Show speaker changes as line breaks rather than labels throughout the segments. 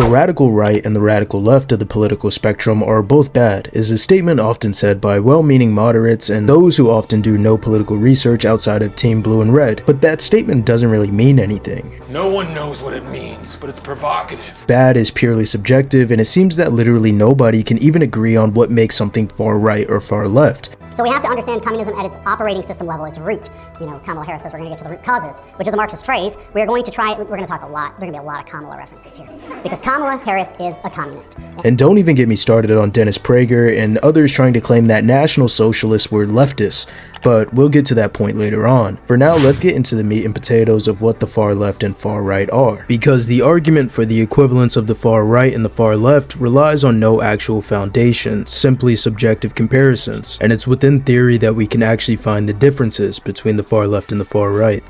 The radical right and the radical left of the political spectrum are both bad is a statement often said by well-meaning moderates and those who often do no political research outside of Team Blue and Red, but that statement doesn't really mean anything.
No one knows what it means, but it's provocative.
Bad is purely subjective, and it seems that literally nobody can even agree on what makes something far right or far left.
So we have to understand communism at its operating system level, its root. You know, Kamala Harris says we're going to get to the root causes, which is a Marxist phrase. We're going to talk a lot, there are going to be a lot of Kamala references here, because Kamala Harris is a communist.
And don't even get me started on Dennis Prager and others trying to claim that National Socialists were leftists, but we'll get to that point later on. For now, let's get into the meat and potatoes of what the far left and far right are, because the argument for the equivalence of the far right and the far left relies on no actual foundation, simply subjective comparisons, and it's within theory that we can actually find the differences between the far left and the far right.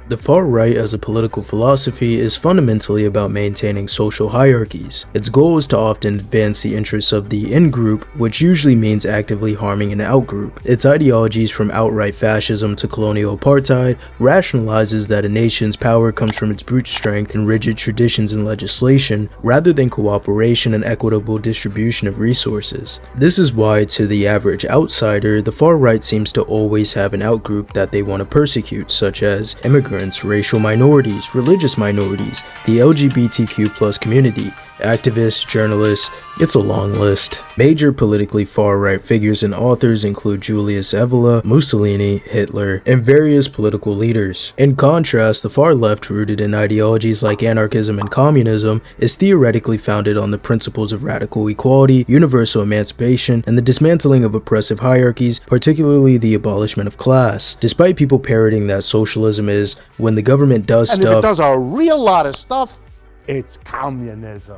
The far right as a political philosophy is fundamentally about maintaining social hierarchies. Its goal is to often advance the interests of the in-group, which usually means actively harming an out-group. Its ideologies from outright fascism to colonial apartheid rationalizes that a nation's power comes from its brute strength and rigid traditions and legislation, rather than cooperation and equitable distribution of resources. This is why, to the average outsider, the far right seems to always have an out-group that they want to persecute, such as immigrants, racial minorities, religious minorities, the LGBTQ+ community, activists, journalists, it's a long list. Major politically far-right figures and authors include Julius Evola, Mussolini, Hitler, and various political leaders. In contrast, the far left, rooted in ideologies like anarchism and communism, is theoretically founded on the principles of radical equality, universal emancipation, and the dismantling of oppressive hierarchies, particularly the abolishment of class. Despite people parroting that socialism is when the government does
and
stuff,
if it does a real lot of stuff, it's communism.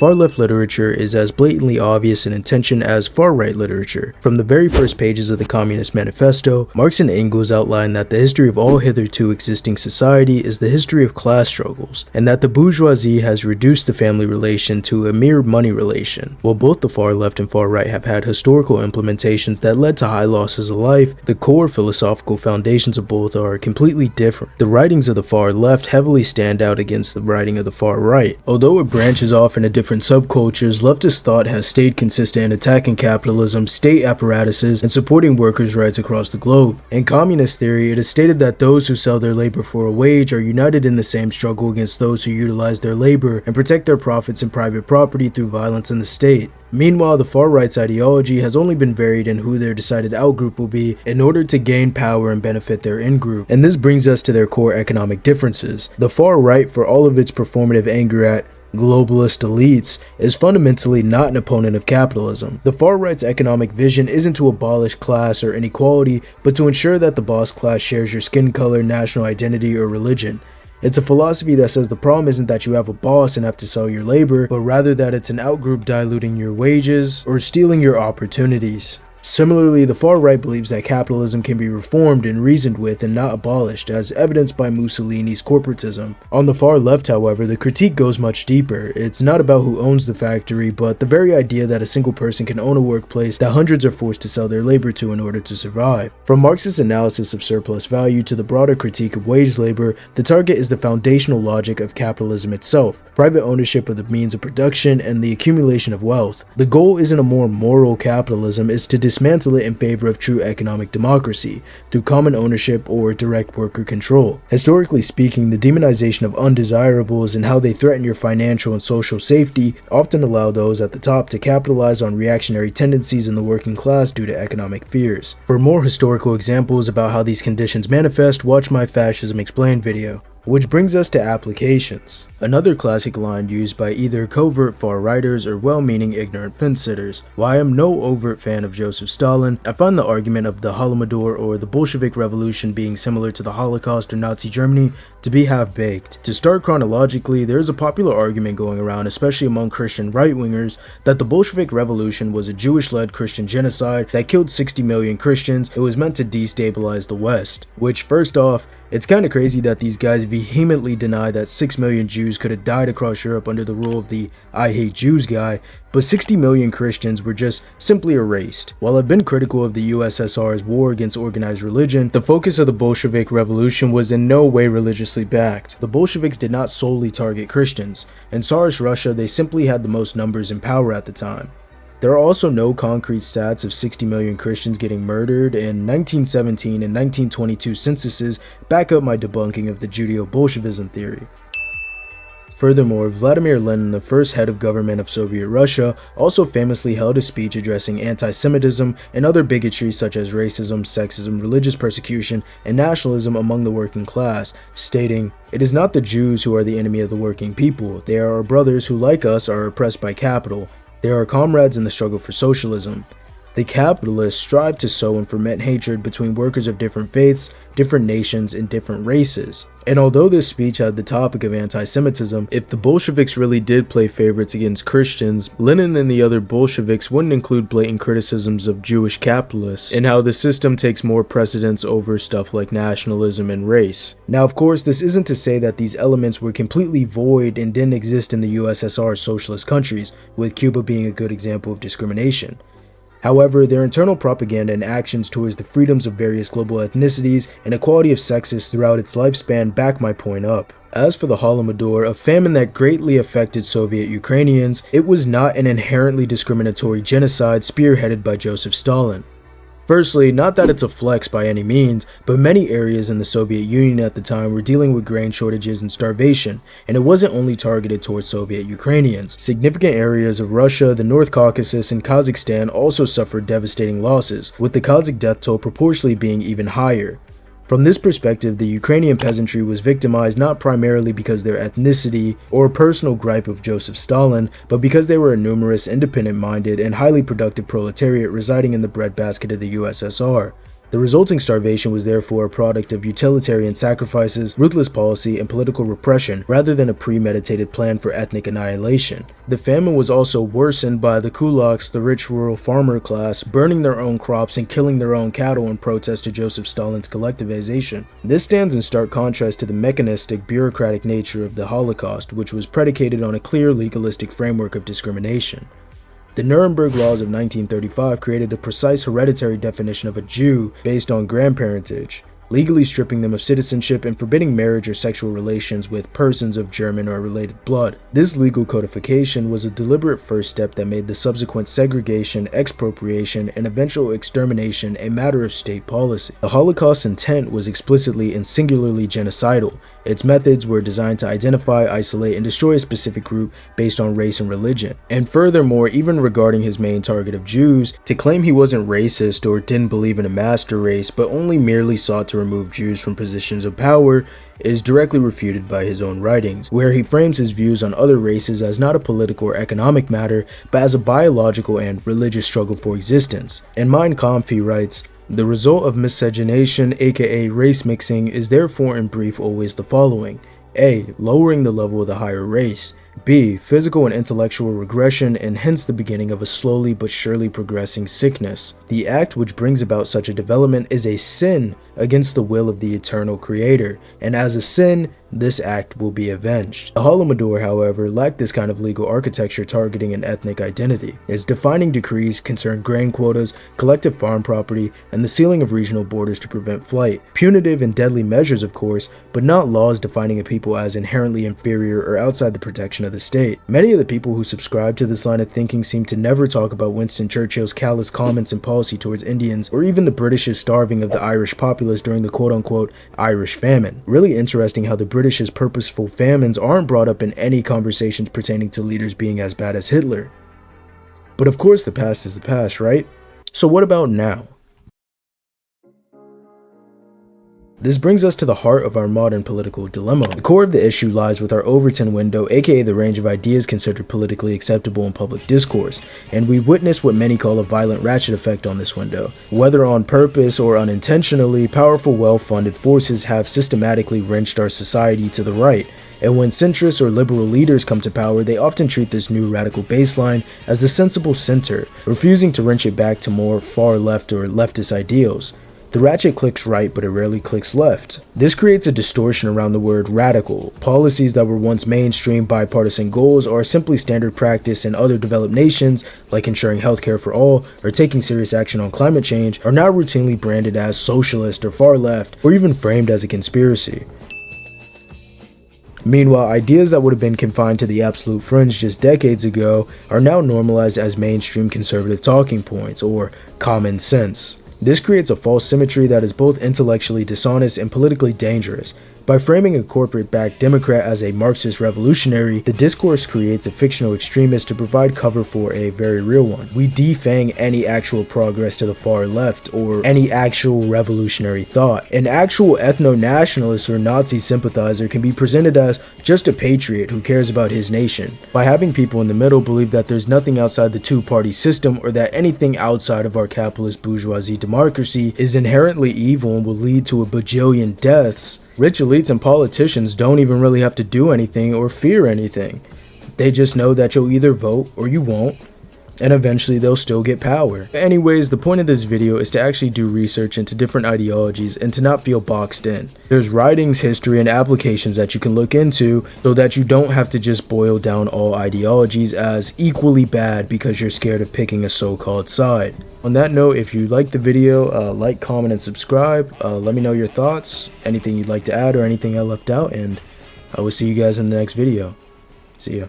far-left literature is as blatantly obvious in intention as far-right literature. From the very first pages of the Communist Manifesto, Marx and Engels outline that the history of all hitherto existing society is the history of class struggles, and that the bourgeoisie has reduced the family relation to a mere money relation. While both the far-left and far-right have had historical implementations that led to high losses of life, the core philosophical foundations of both are completely different. The writings of the far-left heavily stand out against the writing of the far-right. Although it branches off into different subcultures, leftist thought has stayed consistent in attacking capitalism, state apparatuses, and supporting workers' rights across the globe. In communist theory, it is stated that those who sell their labor for a wage are united in the same struggle against those who utilize their labor and protect their profits and private property through violence in the state. Meanwhile, the far right's ideology has only been varied in who their decided outgroup will be in order to gain power and benefit their in-group. And this brings us to their core economic differences. The far right, for all of its performative anger at globalist elites, is fundamentally not an opponent of capitalism. The far right's economic vision isn't to abolish class or inequality, but to ensure that the boss class shares your skin color, national identity, or religion. It's a philosophy that says the problem isn't that you have a boss and have to sell your labor, but rather that it's an outgroup diluting your wages or stealing your opportunities. Similarly, the far right believes that capitalism can be reformed and reasoned with and not abolished, as evidenced by Mussolini's corporatism. On the far left, however, the critique goes much deeper. It's not about who owns the factory, but the very idea that a single person can own a workplace that hundreds are forced to sell their labor to in order to survive. From Marx's analysis of surplus value to the broader critique of wage labor, the target is the foundational logic of capitalism itself, private ownership of the means of production and the accumulation of wealth. The goal isn't a more moral capitalism, it's to dismantle it in favor of true economic democracy through common ownership or direct worker control. Historically speaking, the demonization of undesirables and how they threaten your financial and social safety often allow those at the top to capitalize on reactionary tendencies in the working class due to economic fears. For more historical examples about how these conditions manifest, watch my Fascism Explained video. Which brings us to applications. Another classic line used by either covert far-righters or well-meaning ignorant fence-sitters. While I am no overt fan of Joseph Stalin, I find the argument of the Holodomor or the Bolshevik Revolution being similar to the Holocaust or Nazi Germany to be half-baked. To start chronologically, there is a popular argument going around, especially among Christian right-wingers, that the Bolshevik Revolution was a Jewish-led Christian genocide that killed 60 million Christians. It was meant to destabilize the West. Which, first off, it's kinda crazy that these guys vehemently deny that 6 million Jews could have died across Europe under the rule of the I hate Jews guy, but 60 million Christians were just simply erased. While I've been critical of the USSR's war against organized religion, the focus of the Bolshevik Revolution was in no way religiously backed. The Bolsheviks did not solely target Christians. In Tsarist Russia, they simply had the most numbers and power at the time. There are also no concrete stats of 60 million Christians getting murdered, and 1917 and 1922 censuses back up my debunking of the Judeo-Bolshevism theory. Furthermore, Vladimir Lenin, the first head of government of Soviet Russia, also famously held a speech addressing anti-Semitism and other bigotry such as racism, sexism, religious persecution, and nationalism among the working class, stating, "It is not the Jews who are the enemy of the working people. They are our brothers who, like us, are oppressed by capital. They are our comrades in the struggle for socialism. The capitalists strive to sow and ferment hatred between workers of different faiths, different nations, and different races." And although this speech had the topic of anti-Semitism, if the Bolsheviks really did play favorites against Christians, Lenin and the other Bolsheviks wouldn't include blatant criticisms of Jewish capitalists and how the system takes more precedence over stuff like nationalism and race. Now, of course, this isn't to say that these elements were completely void and didn't exist in the USSR's socialist countries, with Cuba being a good example of discrimination. However, their internal propaganda and actions towards the freedoms of various global ethnicities and equality of sexes throughout its lifespan back my point up. As for the Holodomor, a famine that greatly affected Soviet Ukrainians, it was not an inherently discriminatory genocide spearheaded by Joseph Stalin. Firstly, not that it's a flex by any means, but many areas in the Soviet Union at the time were dealing with grain shortages and starvation, and it wasn't only targeted towards Soviet Ukrainians. Significant areas of Russia, the North Caucasus, and Kazakhstan also suffered devastating losses, with the Kazakh death toll proportionally being even higher. From this perspective, the Ukrainian peasantry was victimized not primarily because of their ethnicity or a personal gripe of Joseph Stalin, but because they were a numerous, independent-minded, and highly productive proletariat residing in the breadbasket of the USSR. The resulting starvation was therefore a product of utilitarian sacrifices, ruthless policy, and political repression, rather than a premeditated plan for ethnic annihilation. The famine was also worsened by the kulaks, the rich rural farmer class, burning their own crops and killing their own cattle in protest to Joseph Stalin's collectivization. This stands in stark contrast to the mechanistic, bureaucratic nature of the Holocaust, which was predicated on a clear legalistic framework of discrimination. The Nuremberg Laws of 1935 created a precise hereditary definition of a Jew based on grandparentage, legally stripping them of citizenship and forbidding marriage or sexual relations with persons of German or related blood. This legal codification was a deliberate first step that made the subsequent segregation, expropriation, and eventual extermination a matter of state policy. The Holocaust's intent was explicitly and singularly genocidal. Its methods were designed to identify, isolate, and destroy a specific group based on race and religion. And furthermore, even regarding his main target of Jews, to claim he wasn't racist or didn't believe in a master race, but only merely sought to remove Jews from positions of power, is directly refuted by his own writings, where he frames his views on other races as not a political or economic matter, but as a biological and religious struggle for existence. In Mein Kampf, he writes, "The result of miscegenation, aka race mixing, is therefore in brief always the following. A. Lowering the level of the higher race. B. Physical and intellectual regression, and hence the beginning of a slowly but surely progressing sickness. The act which brings about such a development is a sin against the will of the eternal Creator, and as a sin, this act will be avenged." The Holodomor, however, lacked this kind of legal architecture targeting an ethnic identity. Its defining decrees concerned grain quotas, collective farm property, and the sealing of regional borders to prevent flight. Punitive and deadly measures, of course, but not laws defining a people as inherently inferior or outside the protection of the state. Many of the people who subscribe to this line of thinking seem to never talk about Winston Churchill's callous comments and policy towards Indians, or even the British's starving of the Irish populace during the quote-unquote Irish famine. Really interesting how the British's purposeful famines aren't brought up in any conversations pertaining to leaders being as bad as Hitler. But of course the past is the past, right? So what about now? This brings us to the heart of our modern political dilemma. The core of the issue lies with our Overton window, aka the range of ideas considered politically acceptable in public discourse, and we witness what many call a violent ratchet effect on this window. Whether on purpose or unintentionally, powerful, well-funded forces have systematically wrenched our society to the right, and when centrist or liberal leaders come to power, they often treat this new radical baseline as the sensible center, refusing to wrench it back to more far left or leftist ideals. The ratchet clicks right, but it rarely clicks left. This creates a distortion around the word radical. Policies that were once mainstream bipartisan goals are simply standard practice in other developed nations, like ensuring healthcare for all or taking serious action on climate change, are now routinely branded as socialist or far left, or even framed as a conspiracy. Meanwhile, ideas that would have been confined to the absolute fringe just decades ago are now normalized as mainstream conservative talking points, or common sense. This creates a false symmetry that is both intellectually dishonest and politically dangerous. By framing a corporate-backed Democrat as a Marxist revolutionary, the discourse creates a fictional extremist to provide cover for a very real one. We defang any actual progress to the far left or any actual revolutionary thought. An actual ethno-nationalist or Nazi sympathizer can be presented as just a patriot who cares about his nation. By having people in the middle believe that there's nothing outside the two-party system or that anything outside of our capitalist bourgeoisie democracy is inherently evil and will lead to a bajillion deaths, rich elites and politicians don't even really have to do anything or fear anything. They just know that you'll either vote or you won't, and eventually they'll still get power. Anyways, the point of this video is to actually do research into different ideologies and to not feel boxed in. There's writings, history, and applications that you can look into so that you don't have to just boil down all ideologies as equally bad because you're scared of picking a so-called side. On that note, if you liked the video, like, comment, and subscribe. Let me know your thoughts, anything you'd like to add or anything I left out, and I will see you guys in the next video. See ya.